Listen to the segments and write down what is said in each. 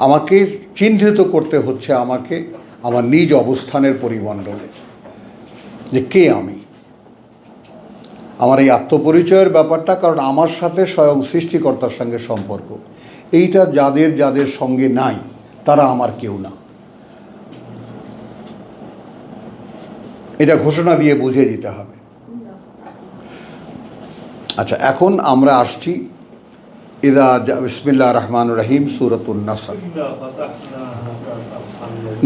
আমাকে চিহ্নিত করতে হচ্ছে আমাকে আমার নিজ অবস্থানের পরিমণ্ডলে, যে কে আমি, আমার এই আত্মপরিচয়ের ব্যাপারটা। কারণ আমার সাথে স্বয়ং সৃষ্টিকর্তার সঙ্গে সম্পর্ক, এইটা যাদের যাদের সঙ্গে নাই তারা আমার কেউ না। এটা ঘোষণা দিয়ে বুঝিয়ে দিতে হবে। আচ্ছা, এখন আমরা আসছি বিসমিল্লাহির রহমানির রহিম, সূরাতুন নাসর।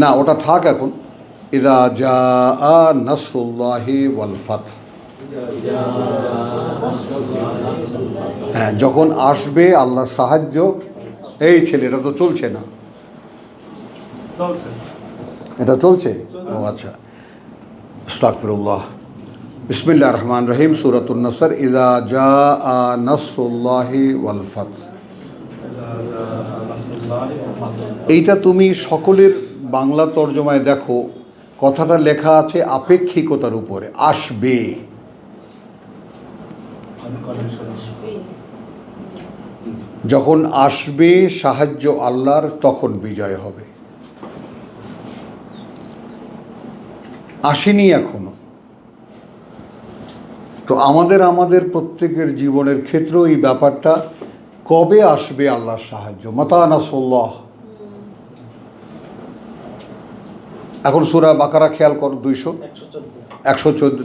না, ওটা থাক এখন। ইযা জাআ নাসরুল্লাহি ওয়াল ফাতহ। হ্যাঁ, যখন আসবে আল্লাহর সাহায্য। এই ছেলে, এটা তো চলছে না। এটা চলছে? ও আচ্ছা, আস্তাগফিরুল্লাহ। বিসমিল্লাহির রহমানির রহিম, সূরাতুন নাসর। ইযা জাআ নাসরুল্লাহি ওয়াল ফাতহ। এইটা তুমি সকলের বাংলা তর্জমায় দেখো, কথাটা লেখা আছে আপেক্ষিকতার উপরে, আসবে। যখন আসবে সাহায্য আল্লাহর, তখন বিজয় হবে। আসেনি এখনো। তো আমাদের প্রত্যেকের জীবনের ক্ষেত্রেও এই ব্যাপারটা, কবে আসবে আল্লাহর সাহায্য, মাতা নাসরুল্লাহ। এখন সূরা বাকারা খেয়াল করো,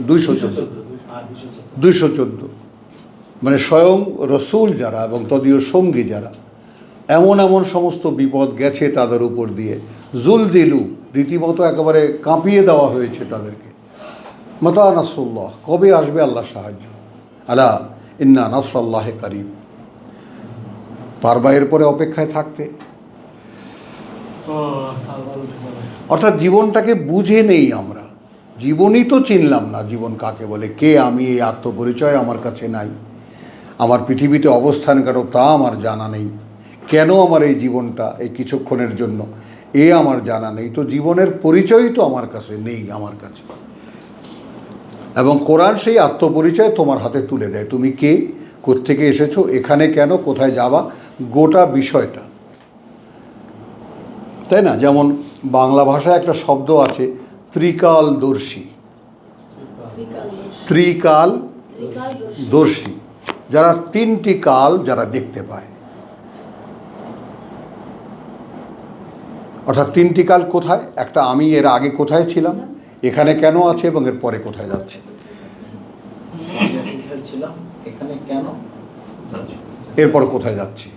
214 মানে স্বয়ং রসুল যারা এবং তদীয় সঙ্গী যারা, এমন এমন সমস্ত বিপদ গেছে তাদের উপর দিয়ে, জুলজিলু, রীতিমতো একেবারে কাঁপিয়ে দেওয়া হয়েছে তাদেরকে। মাতা নাসরুল্লাহ, কবে আসবে আল্লাহর সাহায্য। আলা ইন্না নাসরাল্লাহি কারীব। পারবা এরপরে অপেক্ষায় থাকতে? অর্থাৎ জীবনটাকে বুঝে নেই আমরা, জীবনই তো চিনলাম না। জীবন কাকে বলে, কে আমি, এই আত্মপরিচয় আমার কাছে নাই। আমার পৃথিবীতে অবস্থান কেন তা আমার জানা নেই। কেন আমার এই জীবনটা এই কিছুক্ষণের জন্য, এ আমার জানা নেই। তো জীবনের পরিচয়ই তো আমার কাছে নেই, আমার কাছে। এবং কোরআন সেই আত্মপরিচয় তোমার হাতে তুলে দেয়। তুমি কে, কোত্থেকে এসেছো, এখানে কেন, কোথায় যাবা, গোটা বিষয়টা, তাই না? যেমন বাংলা ভাষায় একটা শব্দ আছে, ত্রিকালদর্শী। ত্রিকালদর্শী, যারা তিনটি কাল যারা দেখতে পায়। অর্থাৎ তিনটি কাল কোথায়? একটা আমি এর আগে কোথায় ছিলাম, এখানে কেন আছে, এবং এর পরে কোথায় যাচ্ছে। এরপর কোথায় যাচ্ছি,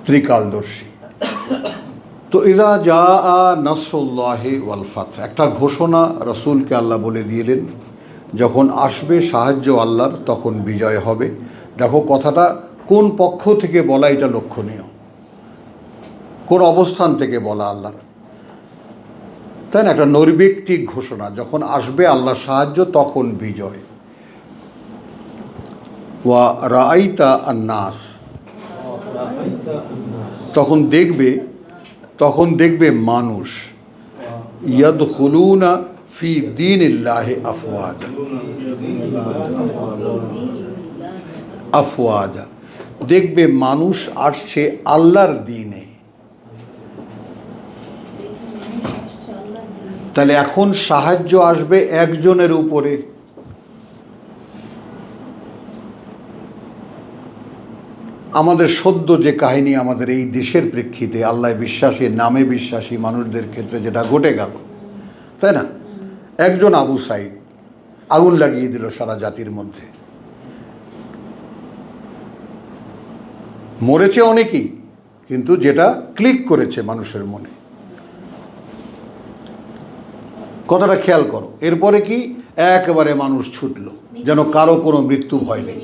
ত্রিকালদর্শী। তো ইযা জাআ নাসরুল্লাহি ওয়াল ফাতহ, একটা ঘোষণা রাসূলকে আল্লাহ বলে দিলেন, যখন আসবে সাহায্য আল্লাহর, তখন বিজয় হবে। দেখো কথাটা কোন পক্ষ থেকে বলা, এটা লক্ষণীয়, কোন অবস্থান থেকে বলা আল্লাহর, তাই না? একটা নৈর্ব্যক্তিক ঘোষণা, যখন আসবে আল্লাহর সাহায্য তখন বিজয়। ওয়া রাআইতা আন-নাস, তখন দেখবে মানুষ, ইয়াদখুলুনা ফি দীনিল্লাহি আফওয়াজা, দেখবে মানুষ আসছে আল্লাহর দ্বীনে। তাহলে এখন সাহায্য আসবে একজনের উপরে। আমাদের সদ্য যে কাহিনী, আমাদের এই দেশের প্রেক্ষিতে আল্লাহ বিশ্বাসী, নামে বিশ্বাসী মানুষদের ক্ষেত্রে যেটা ঘটে গেল, তাই না? একজন আবু সাইদ আগুন লাগিয়ে দিল সারা জাতির মধ্যে। মরেছে অনেকেই, কিন্তু যেটা ক্লিক করেছে মানুষের মনে, কথাটা খেয়াল করো। এরপরে কি, একেবারে মানুষ ছুটল, যেন কারো কোনো মৃত্যু ভয় নেই।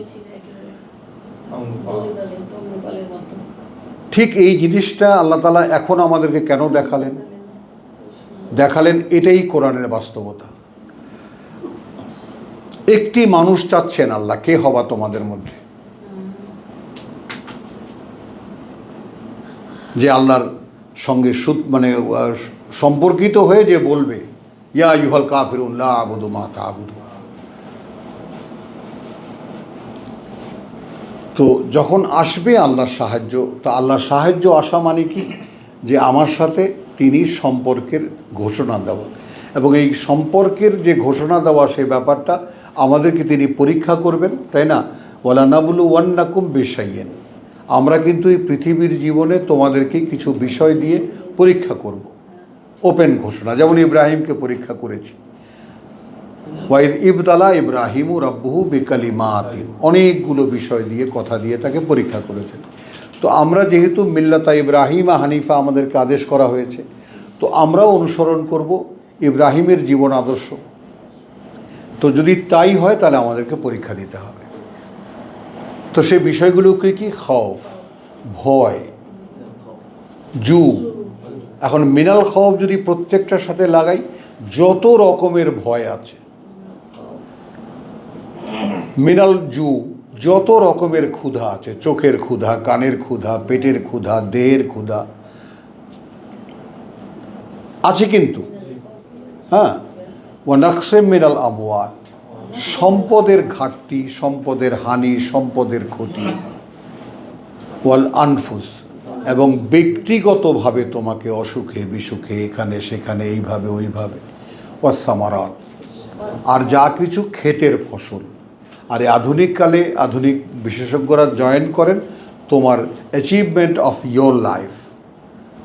ঠিক এই জিনিসটা আল্লাহ তাআলা এখন আমাদেরকে কেন দেখালেন, এটাই কোরআনের বাস্তবতা। একটি মানুষ চাচ্ছেন আল্লাহ, কে হবা তোমাদের মধ্যে, যে আল্লাহর সঙ্গে সম্পর্কিত হয়ে যে বলবে, ইয়া আইয়ুহাল কাফিরুন লা আ'বুদু মা তা'বুদুন। তো যখন আসবে আল্লাহর সাহায্য, তো আল্লাহর সাহায্য আসা মানে কি, যে আমার সাথে তিনি সম্পর্কের ঘোষণা দেওয়া, এবং এই সম্পর্কের যে ঘোষণা দেওয়া সেই ব্যাপারটা আমাদেরকে তিনি পরীক্ষা করবেন, তাই না? ওয়ালা নাবলু ওয়ান্নাকুম বিশাইয়্যিন, আমরা কিন্তু এই পৃথিবীর জীবনে তোমাদেরকে কিছু বিষয় দিয়ে পরীক্ষা করব। ওপেন ঘোষণা, যেমন ইব্রাহিমকে পরীক্ষা করেছি, ওয়াইদ ইবতালা ইব্রাহিমু রাব্বুহু বিকালিমাতিন, অনেকগুলো বিষয় দিয়ে কথা দিয়ে তাকে পরীক্ষা করেছেন। তো আমরা যেহেতু মিল্লাতা ইব্রাহিমা হানিফা আমাদেরকে আদেশ করা হয়েছে, তো আমরাও অনুসরণ করব ইব্রাহিমের জীবন আদর্শ। তো যদি তাই হয় তাহলে আমাদেরকে পরীক্ষা দিতে হবে। তো সেই বিষয়গুলোকে কি, খৌফ, ভয়, জু। এখন মিনাল খৌফ যদি প্রত্যেকটার সাথে লাগাই, যত রকমের ভয় আছে, মিনাল জু, যত রকমের ক্ষুধা আছে, চোখের ক্ষুধা, কানের ক্ষুধা, পেটের ক্ষুধা, দেহের ক্ষুধা আছে কিন্তু, হ্যাঁ। ও নকশে মিনাল আমওয়াল, সম্পদের ঘাটতি, সম্পদের হানি, সম্পদের ক্ষতি। ওয়াল আনফুস, এবং ব্যক্তিগতভাবে তোমাকে অসুখে বিসুখে এখানে সেখানে এইভাবে ওইভাবে। ওয়াসামারাত, আর যা কিছু ক্ষেতের ফসল। আর এই আধুনিককালে আধুনিক বিশেষজ্ঞরা জয়েন করেন তোমার অ্যাচিভমেন্ট অফ ইয়োর লাইফ।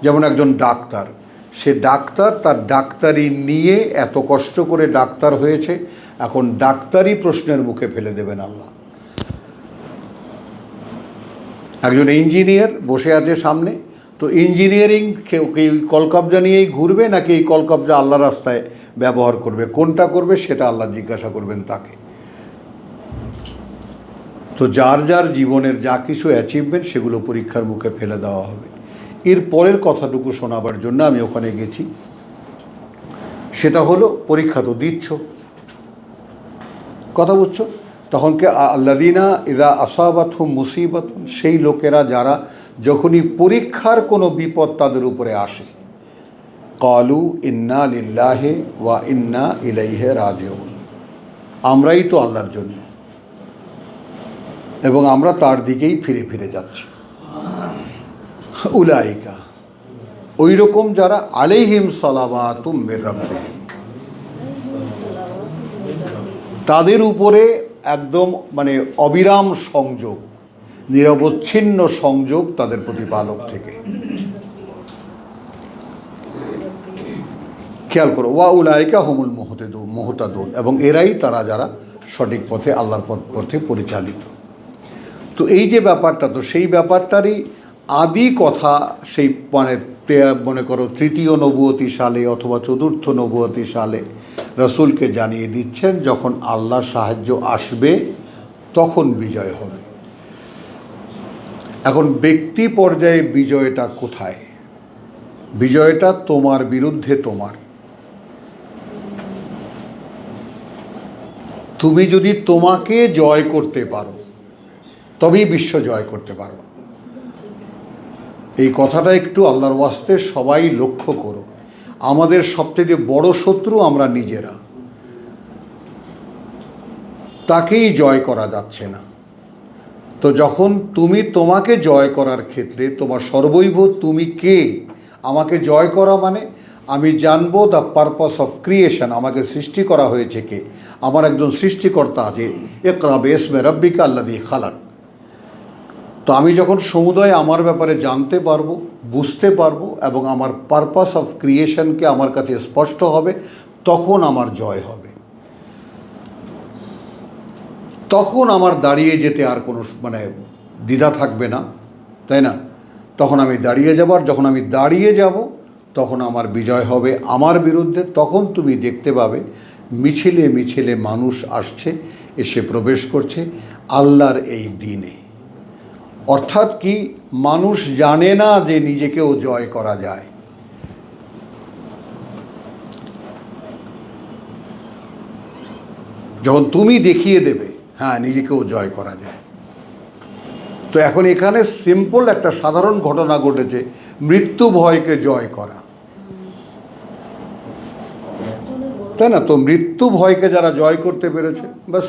যেমন একজন ডাক্তার, সে ডাক্তার, তার ডাক্তারি নিয়ে এত কষ্ট করে ডাক্তার হয়েছে, এখন ডাক্তারি প্রশ্নের মুখে ফেলে দেবেন আল্লাহ। একজন ইঞ্জিনিয়ার বসে আছে সামনে, তো ইঞ্জিনিয়ারিং কেউ এই কলকবজা নিয়েই ঘুরবে নাকি এই কলকবজা আল্লাহ রাস্তায় ব্যবহার করবে, কোনটা করবে সেটা আল্লাহ জিজ্ঞাসা করবেন তাকে। তো যার যার জীবনের যা কিছু অ্যাচিভমেন্ট সেগুলো পরীক্ষার মুখে ফেলে দেওয়া হবে। এর পরের কথাটুকু শোনাবার জন্য আমি ওখানে গেছি, সেটা হলো পরীক্ষা তো দিচ্ছ, কথা বুঝছো, তখন কে আল্লাযীনা ইযা আসাবাতহুম মুসিবাতুন, সেই লোকেরা যারা যখনই পরীক্ষার কোনো বিপদ তাদের উপরে আসে, ক্বালু ইন্না লিল্লাহি ওয়া ইন্না ইলাইহি রাজিউন, আমরাই তো আল্লাহর জন্য এবং আমরা তার দিকেই ফিরে ফিরে যাচ্ছি। উলাইকা, ওই রকম যারা, আলাইহিম সালাওয়াতুম মির রাব্বিহিম, তাদের উপরে একদম মানে অবিরাম সংযোগ, নিরবচ্ছিন্ন সংযোগ তাদের প্রতিপালক থেকে। খেয়াল করো, ওয়া উলাইকা হুমুল মুহতাদুন, এবং এরাই তারা যারা সঠিক পথে আল্লাহর পথে পরিচালিত। তো এই যে ব্যাপারটা, তো সেই ব্যাপারটারই আদি কথা, সেই মানে মনে করো তৃতীয় নবুয়তি সালে অথবা চতুর্থ নবুয়তি সালে রসুলকে জানিয়ে দিচ্ছেন, যখন আল্লাহর সাহায্য আসবে তখন বিজয় হবে। এখন ব্যক্তি পর্যায়ে বিজয়টা কোথায়? বিজয়টা তোমার বিরুদ্ধে তোমার। তুমি যদি তোমাকে জয় করতে পারো তবেই বিশ্ব জয় করতে পারো। এই কথাটা একটু আল্লাহর ওয়াস্তে সবাই লক্ষ্য করো। আমাদের সবথেকে বড় শত্রু আমরা নিজেরা, তাকেই জয় করা যাচ্ছে না। তো যখন তুমি তোমাকে জয় করার ক্ষেত্রে তোমার সর্বৈব তুমি কে, আমাকে জয় করা মানে আমি জানবো দ্য পারপাস অফ ক্রিয়েশন, আমাকে সৃষ্টি করা হয়েছে কে, আমার একজন সৃষ্টিকর্তা আছে, ইকরা বিইসমে রাব্বিকা আল্লাযী খালাক। তো আমি যখন সমুদয় আমার ব্যাপারে জানতে পারবো, বুঝতে পারবো, এবং আমার পারপাস অফ ক্রিয়েশনকে আমার কাছে স্পষ্ট হবে, তখন আমার জয় হবে। তখন আমার দাঁড়িয়ে যেতে আর কোনো মানে দ্বিধা থাকবে না, তাই না? তখন আমি দাঁড়িয়ে যাব, আর যখন আমি দাঁড়িয়ে যাব তখন আমার বিজয় হবে আমার বিরুদ্ধে। তখন তুমি দেখতে পাবে মিছিলে মিছিলে মানুষ আসছে, এসে প্রবেশ করছে আল্লাহর এই দিনে। অর্থাৎ কি, মানুষ জানে না যে নিজেকেও জয় করা যায়। যখন তুমি দেখিয়ে দেবে হ্যাঁ নিজেকেও জয় করা যায়। তো এখন এখানে সিম্পল একটা সাধারণ ঘটনা ঘটেছে, মৃত্যু ভয়কে জয় করা, তাই না? তো মৃত্যু ভয়কে যারা জয় করতে পেরেছে, বাস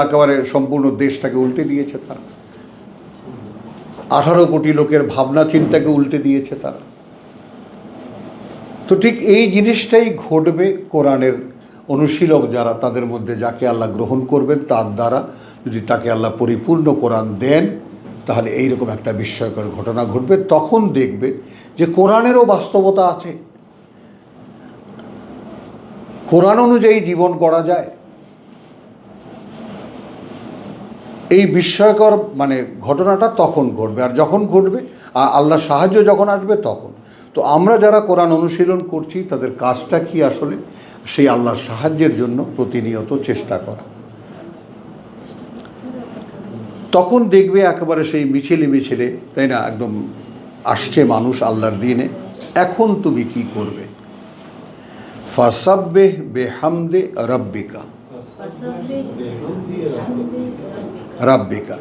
একেবারে সম্পূর্ণ দেশটাকে উল্টে দিয়েছে তারা। 18 কোটি লোকের ভাবনা চিন্তাকে উল্টে দিয়েছে তারা। তো ঠিক এই জিনিসটাই ঘটবে কোরআনের অনুশীলক যারা, তাদের মধ্যে যাকে আল্লাহ গ্রহণ করবেন, তার দ্বারা যদি তাকে আল্লাহ পরিপূর্ণ কোরআন দেন, তাহলে এইরকম একটা বিস্ময়কর ঘটনা ঘটবে। তখন দেখবে যে কোরআনেরও বাস্তবতা আছে, কোরআন অনুযায়ী জীবন গড়া যায়। এই বিস্ময়কর ঘটনাটা তখন ঘটবে। আর যখন ঘটবে, আল্লাহর সাহায্য যখন আসবে তখন। তো আমরা যারা কোরআন অনুশীলন করছি, তাদের কাজটা কি আসলে? সেই আল্লাহর সাহায্যের জন্য প্রতিনিয়ত চেষ্টা করা। তখন দেখবে একেবারে সেই মিছিলে, তাই না, একদম আসছে মানুষ আল্লাহর দিনে। এখন তুমি কি করবে? ফাসাব্বিহ বিহামদি রাব্বিকা, রাব্বিকা,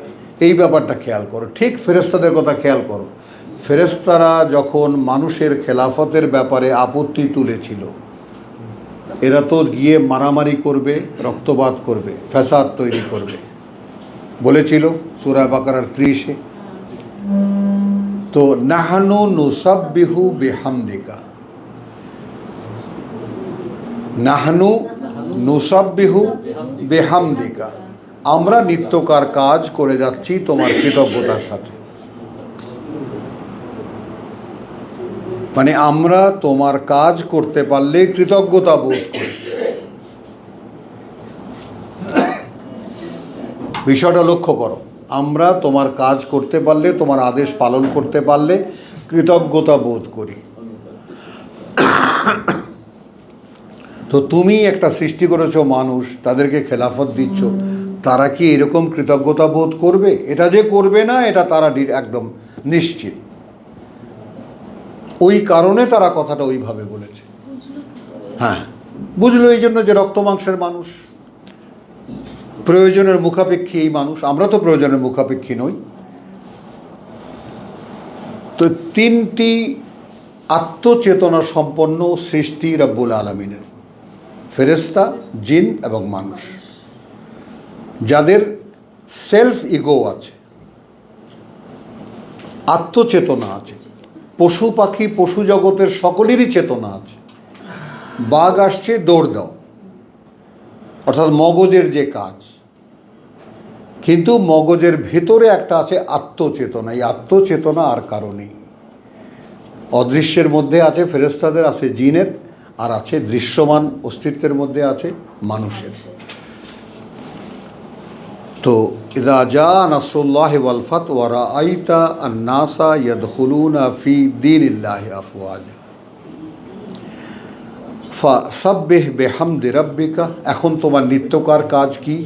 এই ব্যাপারটা খেয়াল করো। ঠিক ফেরেশতাদের কথা খেয়াল করো। ফেরেশতারা যখন মানুষের খেলাফতের ব্যাপারে আপত্তি তুলেছিল, এরা তো গিয়ে মারামারি করবে, রক্তপাত করবে, ফ্যাসাদ তৈরি করবে বলেছিল সূরা বাকারার 30-এ। তো নাহনু নুসাব্বিহু বিহামদিকা, নাহনু নুসাব্বিহু বিহামদিকা, আমরা নিত্যকার কাজ করে যাচ্ছি তোমার কৃতজ্ঞতার সাথে। আমরা তোমার কাজ করতে পারলে কৃতজ্ঞতা বোধ করি। বিষয়টা লক্ষ্য করো, আমরা তোমার কাজ করতে পারলে, তোমার আদেশ পালন করতে পারলে কৃতজ্ঞতা বোধ করি। তো তুমি একটা সৃষ্টি করেছো মানুষ, তাদেরকে খেলাফত দিচ্ছ, তারা কি এরকম কৃতজ্ঞতা বোধ করবে? এটা যে করবে না, এটা তারা একদম নিশ্চিত। ওই কারণে তারা কথাটা ওইভাবে বলেছে। হ্যাঁ, বুঝলো এই জন্য যে রক্ত মাংসের মানুষ, প্রয়োজনের মুখাপেক্ষী এই মানুষ। আমরা তো প্রয়োজনের মুখাপেক্ষী নই। তো 3টি আত্মচেতনা সম্পন্ন সৃষ্টি রব্বুল আলামিনের, ফেরেশতা, জিন এবং মানুষ, যাদের সেলফ ইগো আছে, আত্মচেতনা আছে। পশু পাখি, পশু জগতের সকলেরই চেতনা আছে। বাঘ আসছে, দৌড় দাও, অর্থাৎ মগজের যে কাজ। কিন্তু মগজের ভেতরে একটা আছে আত্মচেতনা। এই আত্মচেতনা আর কারণেই অদৃশ্যের মধ্যে আছে ফেরেশতাদের, আছে জিনের, আর আছে দৃশ্যমান অস্তিত্বের মধ্যে আছে মানুষের। তো ইযা জা নাসরুল্লাহি ওয়াল ফাত ওয়া রাআইতা আন-নাসা ইয়াদখুলুনা ফি দীনিল্লাহি আফওয়াজা ফাসাব্বিহ বিহামদি রাব্বিকা। এখন তোমার নিত্যকার কাজ কি?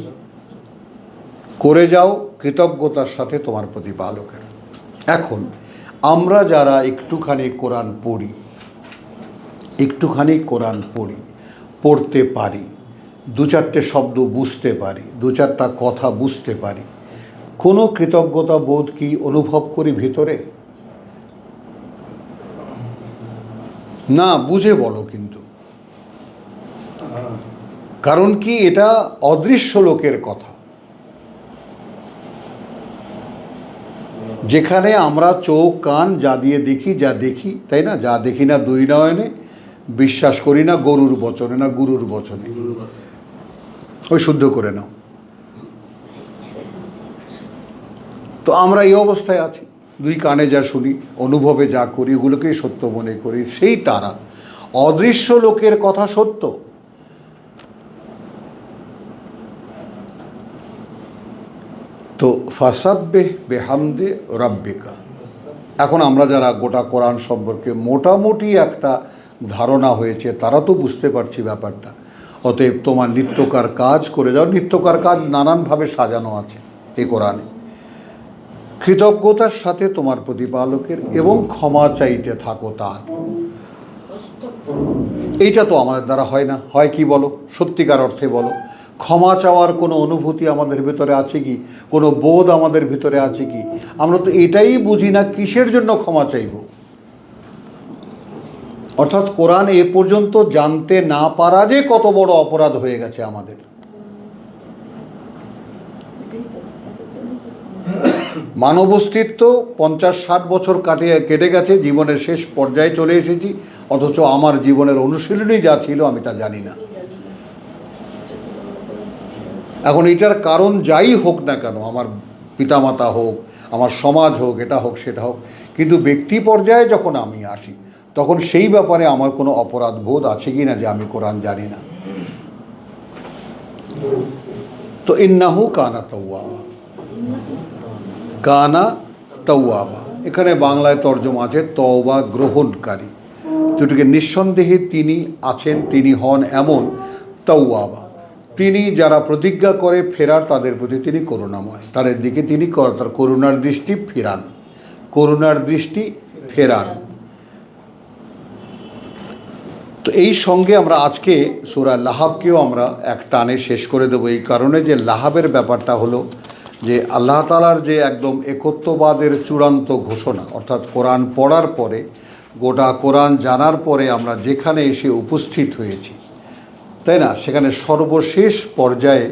করে যাও কৃতজ্ঞতার সাথে তোমার প্রতিপালকের। এখন আমরা যারা একটুখানি কোরআন পড়ি, পড়তে পারি, 2-4টে শব্দ বুঝতে পারি, 2-4টা কথা বুঝতে পারি, কোনো কৃতজ্ঞতা বোধ কি অনুভব করি ভিতরে? না, বুঝে বলো কিন্তু। কারণ কি, এটা অদৃশ্য লোকের কথা, যেখানে আমরা চোখ কান যা দিয়ে দেখি, তাই না, যা দেখি না 2 নয়নে, বিশ্বাস করি না গরুর বচনে, না গুরুর বচনে। ওই শুদ্ধ করে নাও। তো আমরা এই অবস্থায় আছি, 2 কানে যা শুনি, অনুভবে যা করি, এগুলোকেই সত্য মনে করি। সেই তারা, অদৃশ্য লোকের কথা সত্য। তো ফাসাব্বিহ বিহামদি রাব্বিকা। এখন আমরা যারা গোটা কোরআন সম্পর্কে মোটামুটি একটা ধারণা হয়েছে, তারা তো বুঝতে পারছি ব্যাপারটা। অতএব তোমার নিত্যকার কাজ করে যাও। নিত্যকার কাজ নানানভাবে সাজানো আছে এই কোরআনে। কৃতজ্ঞতার সাথে তোমার প্রতিপালকের, এবং ক্ষমা চাইতে থাকো তার। এইটা তো আমাদের দ্বারা হয় না। হয় কি বলো, সত্যিকার অর্থে বলো, ক্ষমা চাওয়ার কোনো অনুভূতি আমাদের ভিতরে আছে কি? কোনো বোধ আমাদের ভিতরে আছে কি? আমরা তো এটাই বুঝি না কিসের জন্য ক্ষমা চাইব। অর্থাৎ কোরআন এ পর্যন্ত জানতে না পারা যে কত বড় অপরাধ হয়ে গেছে আমাদের। মানব অস্তিত্ব 50-60 বছর কেটে গেছে, জীবনের শেষ পর্যায়ে চলে এসেছি, অথচ আমার জীবনের অনুশীলনী যা ছিল আমি তা জানি না। এখন এটার কারণ যাই হোক না কেন, আমার পিতামাতা হোক, আমার সমাজ হোক, এটা হোক সেটা হোক, কিন্তু ব্যক্তি পর্যায়ে যখন আমি আসি তখন সেই ব্যাপারে আমার কোনো অপরাধ বোধ আছে কি না যে আমি কোরআন জানি না। তো ইন্নাহু কানা তাওয়াবা, কানা তাওয়াবা, এখানে বাংলায় তর্জমা আছে তওবা গ্রহণকারী। দুটিকে নিঃসন্দেহে তিনি আছেন, তিনি হন এমন তাওয়াবা, তিনি যারা প্রতিজ্ঞা করে ফেরার তাদের প্রতি তিনি করুণাময়, তাদের দিকে তিনি তার করুণার দৃষ্টি ফেরান, করুণার দৃষ্টি ফেরান। তো এই সঙ্গে আমরা আজকে সূরা লাহাবকেও আমরা এক টানে শেষ করে দেবো, এই কারণে যে লাহাবের ব্যাপারটা হলো যে আল্লাহ তাআলার যে একদম একত্ববাদের চূড়ান্ত ঘোষণা, অর্থাৎ কোরআন পড়ার পরে, গোটা কোরআন জানার পরে আমরা যেখানে এসে উপস্থিত হয়েছি, তাই না, সেখানে সর্বশেষ পর্যায়ে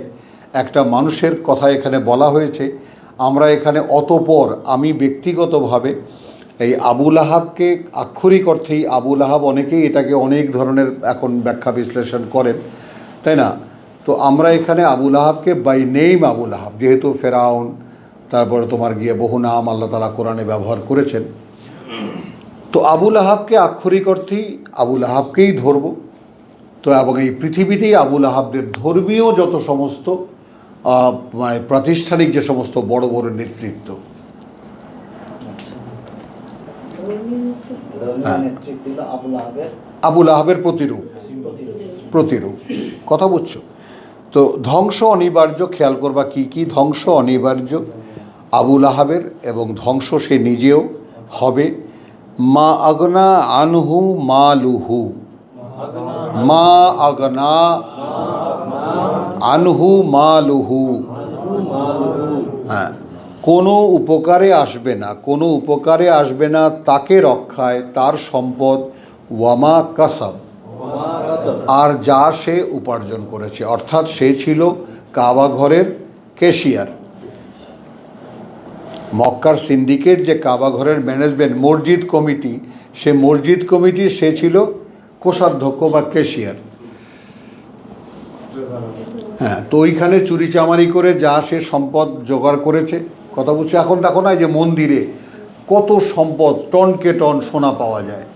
একটা মানুষের কথা এখানে বলা হয়েছে। আমরা এখানে অতঃপর, আমি ব্যক্তিগতভাবে এই আবু লাহাবকে আক্ষরিক অর্থেই আবু লাহাব, অনেকেই এটাকে অনেক ধরনের এখন ব্যাখ্যা বিশ্লেষণ করেন, তাই না। তো আমরা এখানে আবু লাহাবকে বাই নেম আবু লাহাব, যেহেতু ফেরাউন, তারপরে তোমার গিয়ে বহু নাম আল্লাহ তাআলা কোরআনে ব্যবহার করেছেন, তো আবু লাহাবকে আক্ষরিক অর্থেই আবু লাহাবকেই ধরব। তো এবং এই পৃথিবীতেই আবু লাহাবদের ধর্মীয় যত সমস্ত মানে প্রাতিষ্ঠানিক যে সমস্ত বড় বড় নেতৃত্ব, আবু লাহাবের প্রতিরূপ কথা বুঝছো। তো ধ্বংস অনিবার্য, খেয়াল করবা কি কি ধ্বংস অনিবার্য আবু লাহাবের, এবং ধ্বংস সে নিজেও হবে। মা আগনা আনহু মালুহু, মা আগনা আনহু মালুহু, হ্যাঁ, কোনো উপকারে আসবে না, কোনো উপকারে আসবে না তাকে রক্ষায় তার সম্পদ, ওয়ামা কাসাব, আর যা সে উপার্জন করেছে। অর্থাৎ সে ছিল কাবা ঘরের ক্যাশিয়ার, মক্কার সিন্ডিকেট যে কাবা ঘরের ম্যানেজমেন্ট মসজিদ কমিটি, সে মসজিদ কমিটির সে ছিল কোষাধ্যক্ষ বা ক্যাশিয়ার। হ্যাঁ, তো ওইখানে চুরি চামারি করে যা সে সম্পদ জোগাড় করেছে, কথা বুঝছে। এখন দেখো না যে মন্দিরে কত সম্পদ, টনকে টন সোনা পাওয়া যায়,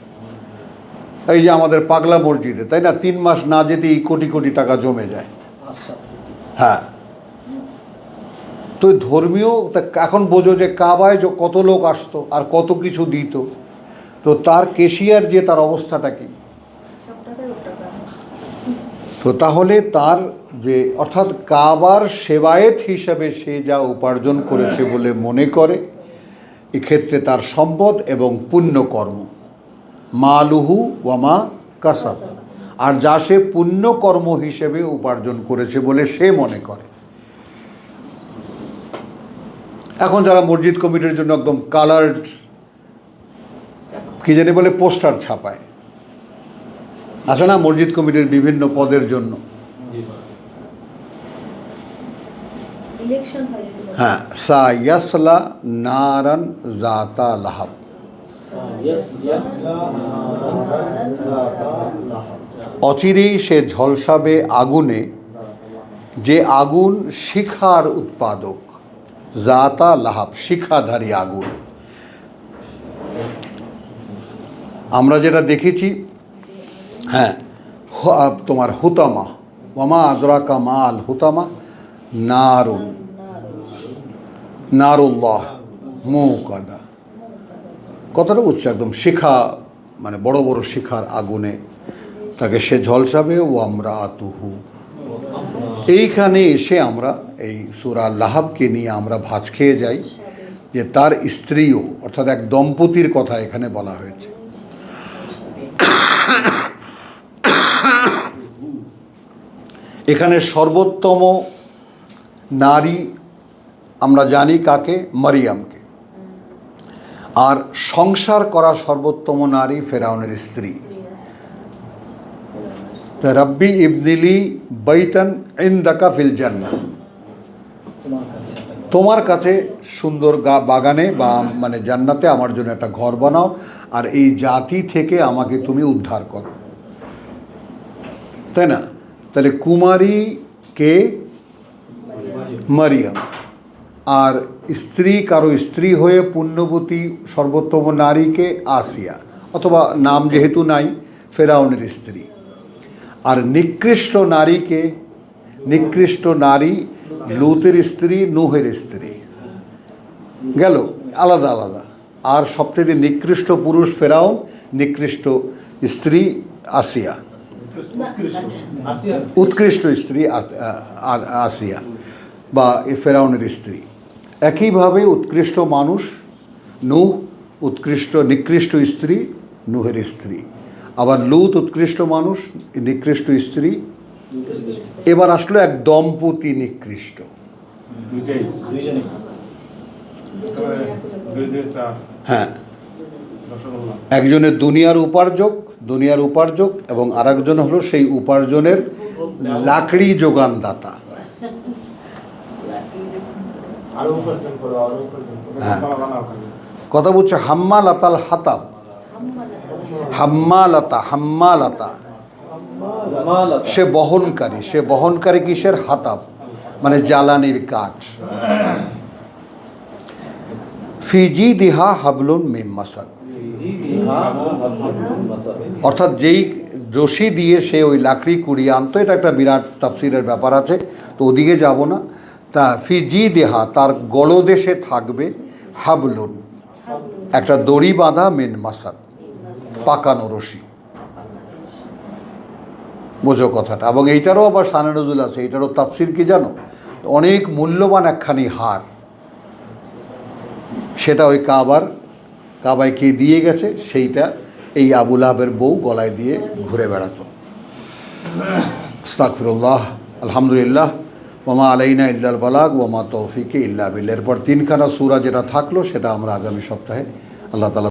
এই যে আমাদের পাগলা মসজিদে, তাই না, 3 মাস না যেতেই কোটি কোটি টাকা জমে যায়। হ্যাঁ, তো ধর্মীয়, এখন বোঝো যে কাবায় কত লোক আসতো আর কত কিছু দিত, তো তার কেশিয়ার যে তার অবস্থাটা কি। তো তাহলে তার যে, অর্থাৎ কাবার সেবায়েত হিসাবে সে যা উপার্জন করেছে বলে মনে করে, এক্ষেত্রে তার সম্পদ এবং পুণ্যকর্ম, মালুহু ওয়ামা কাসাব, আর যা সে পুণ্যকর্ম হিসেবে উপার্জন করেছে বলে সে মনে করে। এখন যারা মসজিদ কমিটির জন্য একদম কালার্ড কি জানি বলে পোস্টার ছাপায়, আছে না মসজিদ কমিটির বিভিন্ন পদের জন্য, হ্যাঁ, সা ইয়াসলা নারান জাতা লাহাব, অচিরেই সে ঝলসাবে আগুনে, যে আগুন শিখার উৎপাদক, জাতা লাহাব, শিখাধারী আগুন। আমরা যেটা দেখেছি, হ্যাঁ, তোমার হুতামা, ওয়ামা আদরাকা মাল হুতামা, নারুন, নারুল্লাহ মুকাদা, কথাটা বুঝছে, একদম শিখা, মানে বড় বড় শিখার আগুনে তাকে সে ঝলসাবে। ও আমরা আতুহু, এইখানে এসে আমরা এই সূরা লাহাবকে নিয়ে আমরা ভাঁজ খেয়ে যাই যে তার স্ত্রীও, অর্থাৎ এক দম্পতির কথা এখানে বলা হয়েছে। এখানে সর্বোত্তম নারী আমরা জানি কাকে, মারিয়ামকে, আর সংসার করা সর্বোত্তম নারী ফেরাউনের স্ত্রী। রব্বি ইবনিলি বাইতান ইনদাকা ফিল জান্নাহ, তোমার কাছে সুন্দর বাগানে বা মানে জান্নাতে আমার জন্য একটা ঘর বানাও, আর এই জাতি থেকে আমাকে তুমি উদ্ধার করো। তাই না? তাহলে কুমারী কে? মারিয়াম। আর স্ত্রী, কারো স্ত্রী হয়ে পুণ্যবতী সর্বোত্তম নারীকে আসিয়া, অথবা নাম যেহেতু নাই, ফেরাউনের স্ত্রী। আর নিকৃষ্ট নারীকে, নিকৃষ্ট নারী লূতের স্ত্রী, নূহের স্ত্রী। গেল আলাদা আলাদা। আর সবচেয়ে নিকৃষ্ট পুরুষ ফেরাউন, নিকৃষ্ট স্ত্রী আসিয়া, উৎকৃষ্ট স্ত্রী আসিয়া বা ফেরাউনের স্ত্রী। একইভাবে উৎকৃষ্ট মানুষ নূহ, উৎকৃষ্ট নিকৃষ্ট স্ত্রী নূহের স্ত্রী। আবার লূত উৎকৃষ্ট মানুষ, নিকৃষ্ট স্ত্রী। এবার আসলো এক দম্পতি নিকৃষ্ট। হ্যাঁ, একজনের দুনিয়ার উপার্জক এবং আরেকজন হলো সেই উপার্জনের লাকড়ি যোগানদাতা। হ্যাঁ, কথা বলছে হাম্মালাতাল হাতাব, হাম্মালাতা সে বহনকারী কিসের? হাতাব, মানে জ্বালানির কাঠ। ফিজি দিহা হাবলুন মিন মাসাদ, অর্থাৎ যেই রশি দিয়ে সে ওই লাকড়ি কুড়িয়ে আনতো, এটা একটা বিরাট তাফসিরের ব্যাপার আছে, তো ওদিকে যাব না। তা ফিজি দেহা, তার গলদেশে থাকবে হাবলুন, একটা দড়ি বাঁধা, মিন মাসাদ, পাকানো রশি। বোঝো কথাটা। এবং এইটারও আবার শানে নজুল আছে, এইটারও তাফসির কি জানো? অনেক মূল্যবান একখানি হার, সেটা ওই কাবায় কে দিয়ে গেছে, সেইটা এই আবু লাহাবের বউ গলায় দিয়ে ঘুরে বেড়াতো। আস্তাগফিরুল্লাহ, আলহামদুলিল্লাহ, ওমা আলাইনা ইল্লাল বালাগ ওমা তৌফিকে ইল্লা বিল্লাহ। এরপর তিনখানা সূরা যেটা থাকলো সেটা আমরা আগামী সপ্তাহে আল্লাহ তাআলা